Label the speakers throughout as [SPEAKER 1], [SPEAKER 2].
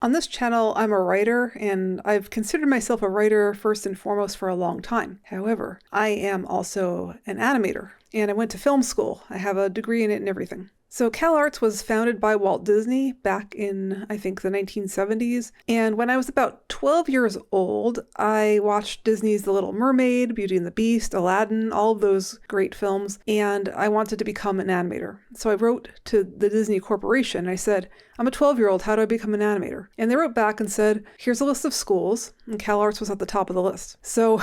[SPEAKER 1] On this channel, I'm a writer, and I've considered myself a writer first and foremost for a long time. However, I am also an animator, and I went to film school. I have a degree in it and everything. So CalArts was founded by Walt Disney back in, I think, the 1970s. And when I was about 12 years old, I watched Disney's The Little Mermaid, Beauty and the Beast, Aladdin, all of those great films, and I wanted to become an animator. So I wrote to the Disney Corporation. I said, I'm a 12-year-old, how do I become an animator? And they wrote back and said, here's a list of schools, and CalArts was at the top of the list. So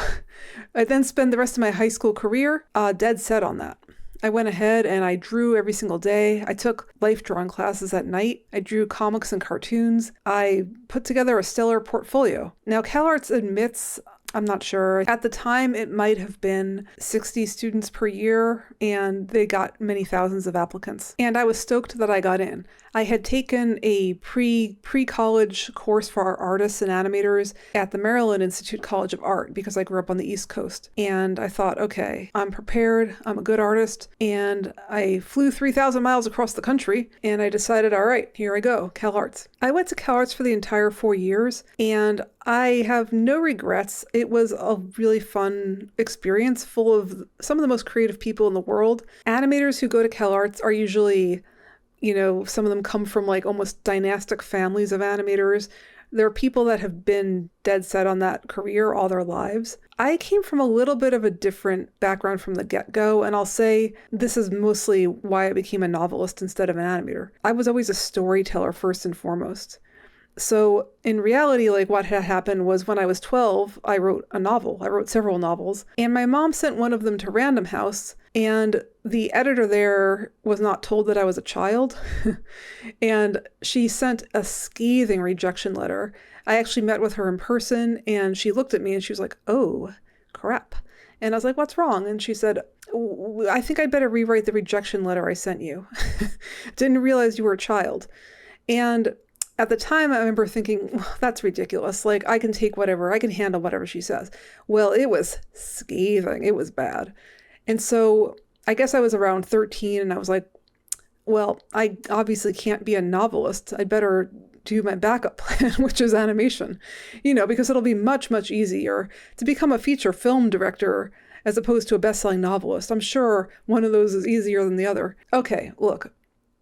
[SPEAKER 1] I then spent the rest of my high school career dead set on that. I went ahead and I drew every single day. I took life drawing classes at night. I drew comics and cartoons. I put together a stellar portfolio. Now, CalArts admits, I'm not sure. At the time, it might have been 60 students per year, and they got many thousands of applicants. And I was stoked that I got in. I had taken a pre-college course for our artists and animators at the Maryland Institute College of Art because I grew up on the East Coast. And I thought, okay, I'm prepared, I'm a good artist, and I flew 3,000 miles across the country, and I decided, all right, here I go, CalArts. I went to CalArts for the entire 4 years, and I have no regrets. It was a really fun experience full of some of the most creative people in the world. Animators who go to CalArts are usually, some of them come from like almost dynastic families of animators. There are people that have been dead set on that career all their lives. I came from a little bit of a different background from the get-go, and I'll say this is mostly why I became a novelist instead of an animator. I was always a storyteller first and foremost. So in reality, like what had happened was when I was 12, I wrote a novel. I wrote several novels, and my mom sent one of them to Random House, and the editor there was not told that I was a child, and she sent a scathing rejection letter. I actually met with her in person, and she looked at me and she was like, oh, crap. And I was like, what's wrong? And she said, I think I'd better rewrite the rejection letter I sent you. Didn't realize you were a child. And at the time, I remember thinking, well, that's ridiculous. Like, I can take whatever, I can handle whatever she says. Well, it was scathing. It was bad. And so I guess I was around 13 and I was like, well, I obviously can't be a novelist. I'd better do my backup plan, which is animation, because it'll be much, much easier to become a feature film director as opposed to a best-selling novelist. I'm sure one of those is easier than the other. Okay, look.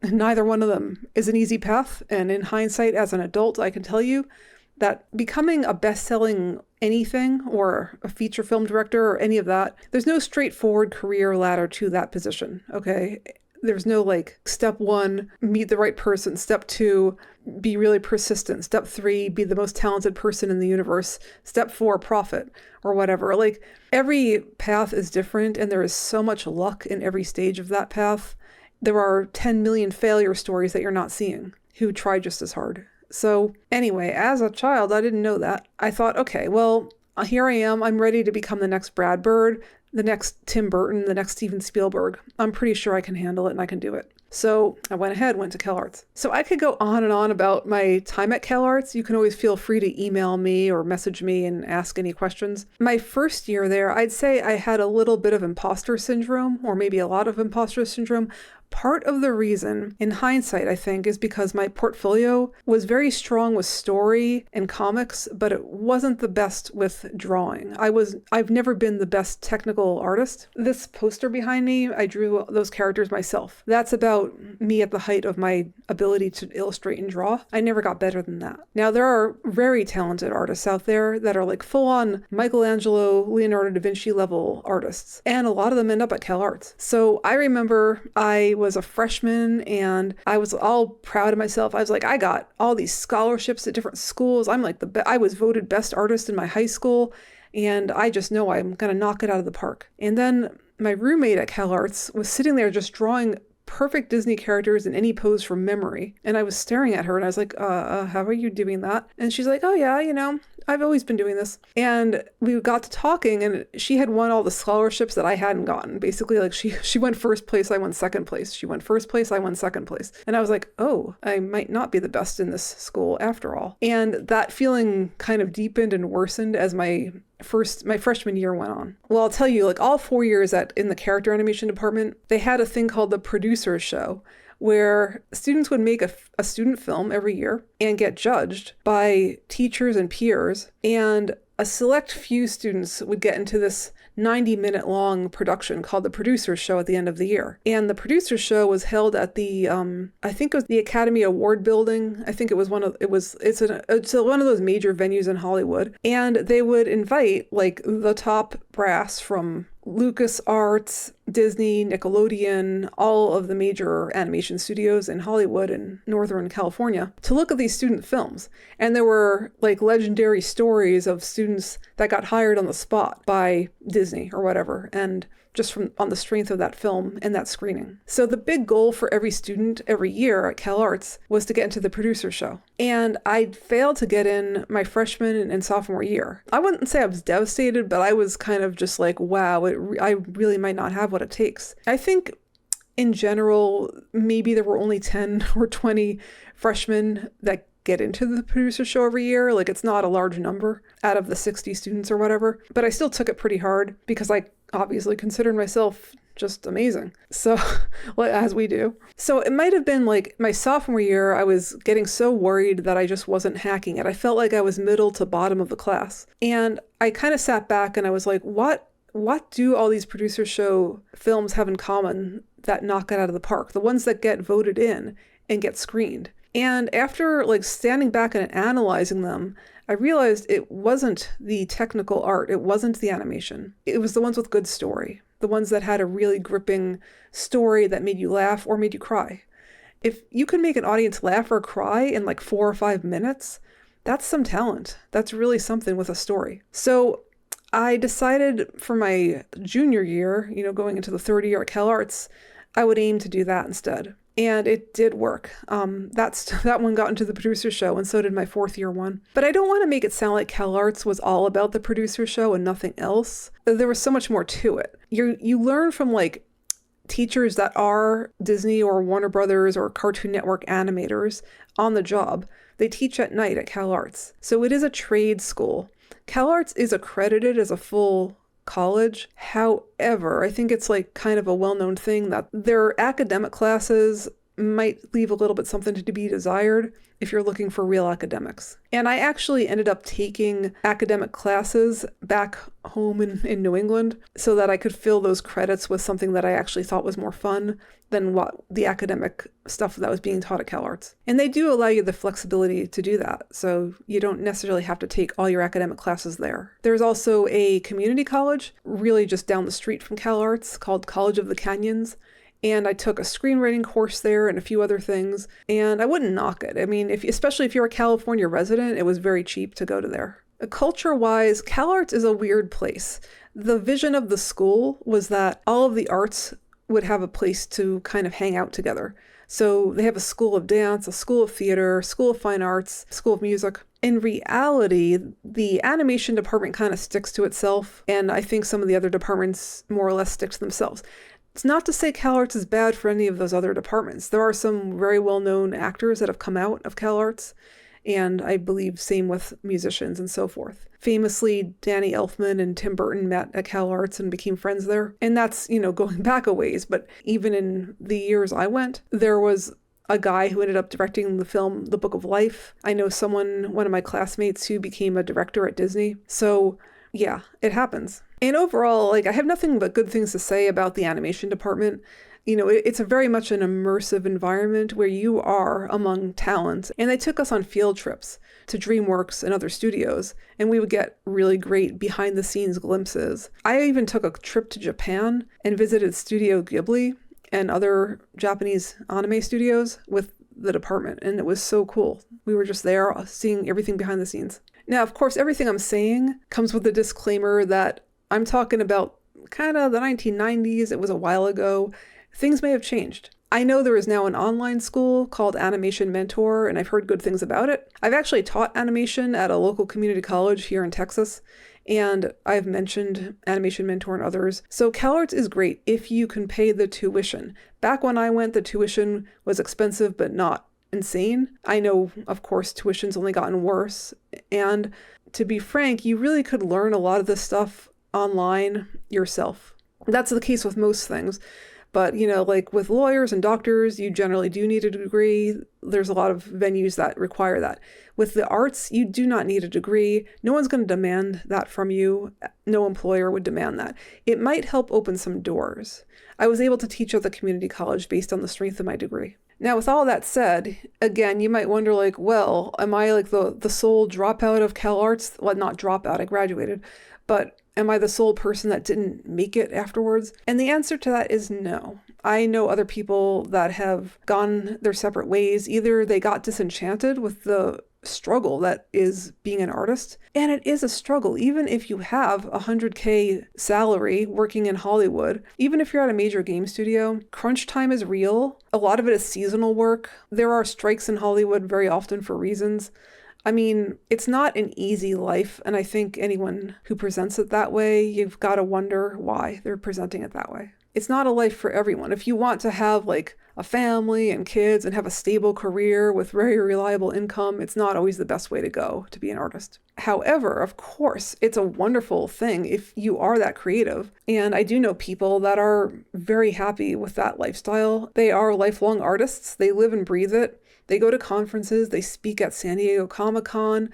[SPEAKER 1] Neither one of them is an easy path, and in hindsight, as an adult, I can tell you that becoming a best-selling anything or a feature film director or any of that, there's no straightforward career ladder to that position, okay? There's no like step 1, meet the right person. Step 2, be really persistent. Step 3, be the most talented person in the universe. Step 4, profit or whatever. Like every path is different, and there is so much luck in every stage of that path. There are 10 million failure stories that you're not seeing who try just as hard. So anyway, as a child, I didn't know that. I thought, okay, well, here I am. I'm ready to become the next Brad Bird, the next Tim Burton, the next Steven Spielberg. I'm pretty sure I can handle it and I can do it. So I went to CalArts. So I could go on and on about my time at CalArts. You can always feel free to email me or message me and ask any questions. My first year there, I'd say I had a little bit of imposter syndrome, or maybe a lot of imposter syndrome. Part of the reason, in hindsight, I think, is because my portfolio was very strong with story and comics, but it wasn't the best with drawing. I've never been the best technical artist. This poster behind me, I drew those characters myself. That's about me at the height of my ability to illustrate and draw. I never got better than that. Now, there are very talented artists out there that are like full-on Michelangelo, Leonardo da Vinci level artists, and a lot of them end up at CalArts. So I remember I was a freshman and I was all proud of myself. I was like, I got all these scholarships at different schools. I'm like I was voted best artist in my high school, and I just know I'm gonna knock it out of the park. And then my roommate at CalArts was sitting there just drawing perfect Disney characters in any pose from memory. And I was staring at her and I was like, how are you doing that? And she's like, oh yeah, I've always been doing this. And we got to talking, and she had won all the scholarships that I hadn't gotten. Basically, like she went first place, I won second place. She went first place, I won second place. And I was like, oh, I might not be the best in this school after all. And that feeling kind of deepened and worsened as my freshman year went on. Well, I'll tell you, like all 4 years in the character animation department, they had a thing called the producer's show, where students would make a student film every year and get judged by teachers and peers, and a select few students would get into this 90-minute long production called the Producer's Show at the end of the year. And the Producer's Show was held at the, I think it was the Academy Award Building. I think it's one of those major venues in Hollywood. And they would invite like the top brass from LucasArts, Disney, Nickelodeon, all of the major animation studios in Hollywood and Northern California to look at these student films. And there were like legendary stories of students that got hired on the spot by Disney or whatever, and just on the strength of that film and that screening. So the big goal for every student every year at CalArts was to get into the Producer's Show. And I failed to get in my freshman and sophomore year. I wouldn't say I was devastated, but I was kind of just like, wow, I really might not have what it takes. I think in general, maybe there were only 10 or 20 freshmen that get into the Producer's Show every year. Like, it's not a large number out of the 60 students or whatever, but I still took it pretty hard because I obviously considered myself just amazing. So, well, as we do. So it might have been like my sophomore year, I was getting so worried that I just wasn't hacking it. I felt like I was middle to bottom of the class. And I kind of sat back and I was like, what do all these Producer's Show films have in common that knock it out of the park? The ones that get voted in and get screened. And after like standing back and analyzing them, I realized it wasn't the technical art. It wasn't the animation. It was the ones with good story. The ones that had a really gripping story that made you laugh or made you cry. If you can make an audience laugh or cry in like 4 or 5 minutes, that's some talent. That's really something with a story. So I decided for my junior year, going into the third year at CalArts, I would aim to do that instead. And it did work. That one got into the Producer's Show, and so did my fourth year one. But I don't want to make it sound like CalArts was all about the Producer's Show and nothing else. There was so much more to it. You learn from like teachers that are Disney or Warner Brothers or Cartoon Network animators on the job. They teach at night at CalArts. So it is a trade school. CalArts is accredited as a full college. However, I think it's like kind of a well-known thing that their academic classes might leave a little bit something to be desired if you're looking for real academics. And I actually ended up taking academic classes back home in New England so that I could fill those credits with something that I actually thought was more fun than what the academic stuff that was being taught at CalArts. And they do allow you the flexibility to do that, so you don't necessarily have to take all your academic classes there. There's also a community college really just down the street from CalArts called College of the Canyons. And I took a screenwriting course there and a few other things, and I wouldn't knock it. I mean, especially if you're a California resident, it was very cheap to go to there. Culture-wise, CalArts is a weird place. The vision of the school was that all of the arts would have a place to kind of hang out together. So they have a school of dance, a school of theater, school of fine arts, school of music. In reality, the animation department kind of sticks to itself, and I think some of the other departments more or less stick to themselves. It's not to say CalArts is bad for any of those other departments. There are some very well-known actors that have come out of CalArts, and I believe same with musicians and so forth. Famously, Danny Elfman and Tim Burton met at CalArts and became friends there. And that's, going back a ways, but even in the years I went, there was a guy who ended up directing the film The Book of Life. I know one of my classmates who became a director at Disney. So yeah, it happens. And overall, I have nothing but good things to say about the animation department. It's a very much an immersive environment where you are among talent. And they took us on field trips to DreamWorks and other studios, and we would get really great behind-the-scenes glimpses. I even took a trip to Japan and visited Studio Ghibli and other Japanese anime studios with the department, and it was so cool. We were just there seeing everything behind the scenes. Now, of course, everything I'm saying comes with the disclaimer that I'm talking about kind of the 1990s. It was a while ago. Things may have changed. I know there is now an online school called Animation Mentor, and I've heard good things about it. I've actually taught animation at a local community college here in Texas, and I've mentioned Animation Mentor and others. So CalArts is great if you can pay the tuition. Back when I went, the tuition was expensive, but not insane. I know, of course, tuition's only gotten worse. And to be frank, you really could learn a lot of this stuff online yourself. That's the case with most things. But, like with lawyers and doctors, you generally do need a degree. There's a lot of venues that require that. With the arts, you do not need a degree. No one's going to demand that from you. No employer would demand that. It might help open some doors. I was able to teach at the community college based on the strength of my degree. Now, with all that said, again, you might wonder, like, well, am I like the sole dropout of CalArts? Well, not dropout, I graduated, but am I the sole person that didn't make it afterwards? And the answer to that is no. I know other people that have gone their separate ways. Either they got disenchanted with the struggle that is being an artist, and it is a struggle. Even if you have a $100K salary working in Hollywood, even if you're at a major game studio, crunch time is real. A lot of it is seasonal work. There are strikes in Hollywood very often for reasons. I mean, it's not an easy life, and I think anyone who presents it that way, you've got to wonder why they're presenting it that way. It's not a life for everyone. If you want to have like a family and kids and have a stable career with very reliable income, it's not always the best way to go to be an artist. However, of course, it's a wonderful thing if you are that creative. And I do know people that are very happy with that lifestyle. They are lifelong artists. They live and breathe it. They go to conferences. They speak at San Diego Comic-Con.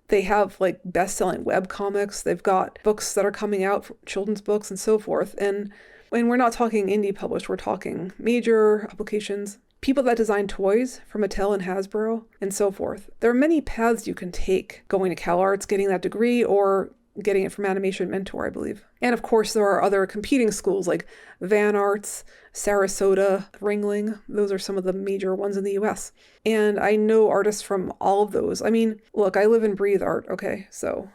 [SPEAKER 1] They have like best-selling web comics. They've got books that are coming out, children's books and so forth. And when we're not talking indie published, we're talking major publications, people that design toys for Mattel and Hasbro, and so forth. There are many paths you can take going to CalArts, getting that degree, or getting it from Animation Mentor, I believe. And of course, there are other competing schools like Van Arts, Sarasota, Ringling. Those are some of the major ones in the US. And I know artists from all of those. I mean, look, I live and breathe art, okay? So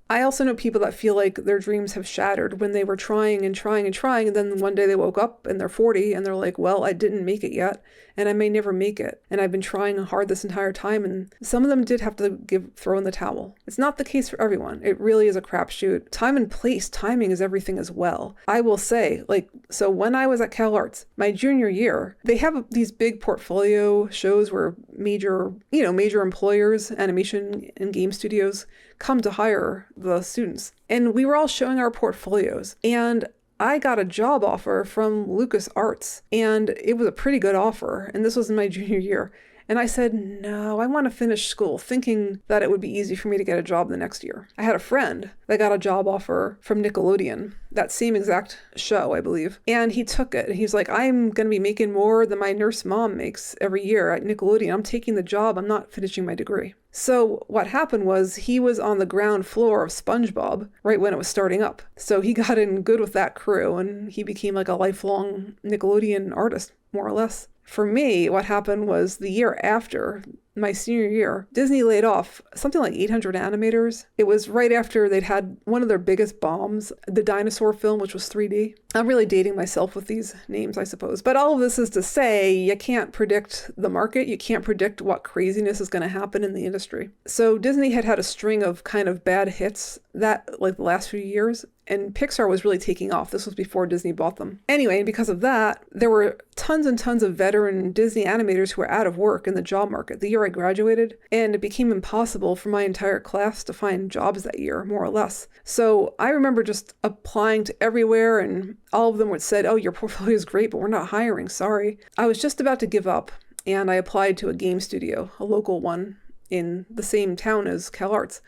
[SPEAKER 1] I also know people that feel like their dreams have shattered when they were trying and trying and trying, and then one day they woke up and they're 40 and they're like, well, I didn't make it yet, and I may never make it, and I've been trying hard this entire time, and some of them did have to throw in the towel. It's not the case for everyone. It really is a crapshoot. Time and place, timing is everything as well. I will say, so when I was at CalArts, my junior year, they have these big portfolio shows where major employers, animation and game studios come to hire the students. And we were all showing our portfolios. And I got a job offer from LucasArts. And it was a pretty good offer. And this was in my junior year. And I said, no, I want to finish school, thinking that it would be easy for me to get a job the next year. I had a friend that got a job offer from Nickelodeon, that same exact show, I believe. And he took it. And he's like, I'm going to be making more than my nurse mom makes every year at Nickelodeon. I'm taking the job. I'm not finishing my degree. So what happened was he was on the ground floor of SpongeBob right when it was starting up. So he got in good with that crew and he became like a lifelong Nickelodeon artist, more or less. For me, what happened was the year after my senior year, Disney laid off something like 800 animators. It was right after they'd had one of their biggest bombs, the dinosaur film, which was 3D. I'm really dating myself with these names, I suppose. But all of this is to say, you can't predict the market. You can't predict what craziness is going to happen in the industry. So Disney had a string of kind of bad hits that like the last few years. And Pixar was really taking off. This was before Disney bought them. Anyway, and because of that, there were tons and tons of veteran Disney animators who were out of work in the job market the year I graduated, and it became impossible for my entire class to find jobs that year, more or less. So I remember just applying to everywhere, and all of them would said, oh, your portfolio is great, but we're not hiring, sorry. I was just about to give up, and I applied to a game studio, a local one in the same town as CalArts.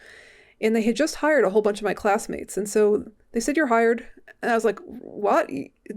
[SPEAKER 1] And they had just hired a whole bunch of my classmates. And so they said, you're hired. And I was like, what?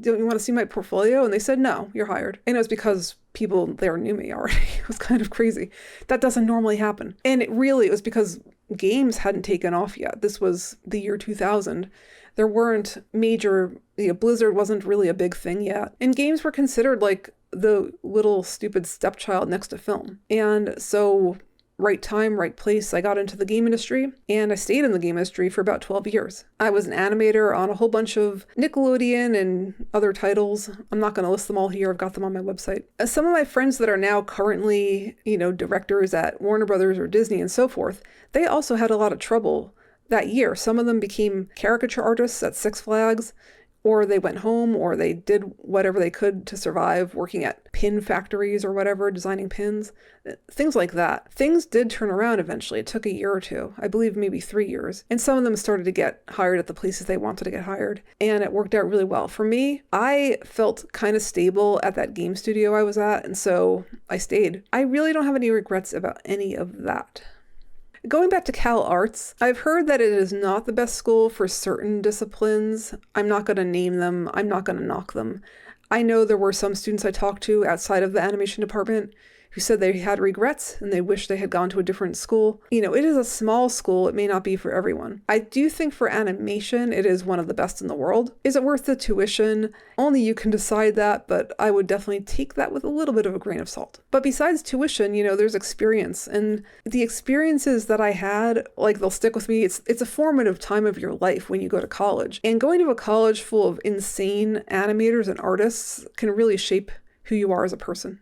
[SPEAKER 1] Don't you want to see my portfolio? And they said, no, you're hired. And it was because people there knew me already. It was kind of crazy. That doesn't normally happen. And it was because games hadn't taken off yet. This was the year 2000. There weren't major, Blizzard wasn't really a big thing yet. And games were considered like the little stupid stepchild next to film. And so right time, right place, I got into the game industry, and I stayed in the game industry for about 12 years. I was an animator on a whole bunch of Nickelodeon and other titles. I'm not going to list them all here. I've got them on my website. Some of my friends that are now currently, directors at Warner Brothers or Disney and so forth, they also had a lot of trouble that year. Some of them became caricature artists at Six Flags, or they went home, or they did whatever they could to survive, working at pin factories or whatever, designing pins, things like that. Things did turn around eventually. It took a year or two, I believe maybe 3 years. And some of them started to get hired at the places they wanted to get hired. And it worked out really well. For me, I felt kind of stable at that game studio I was at, and so I stayed. I really don't have any regrets about any of that. Going back to CalArts, I've heard that it is not the best school for certain disciplines. I'm not going to name them. I'm not going to knock them. I know there were some students I talked to outside of the animation department who said they had regrets and they wish they had gone to a different school. You know, it is a small school. It may not be for everyone. I do think for animation, it is one of the best in the world. Is it worth the tuition? Only you can decide that, but I would definitely take that with a little bit of a grain of salt. But besides tuition, you know, there's experience. And the experiences that I had, like, they'll stick with me. It's a formative time of your life when you go to college. And going to a college full of insane animators and artists can really shape who you are as a person.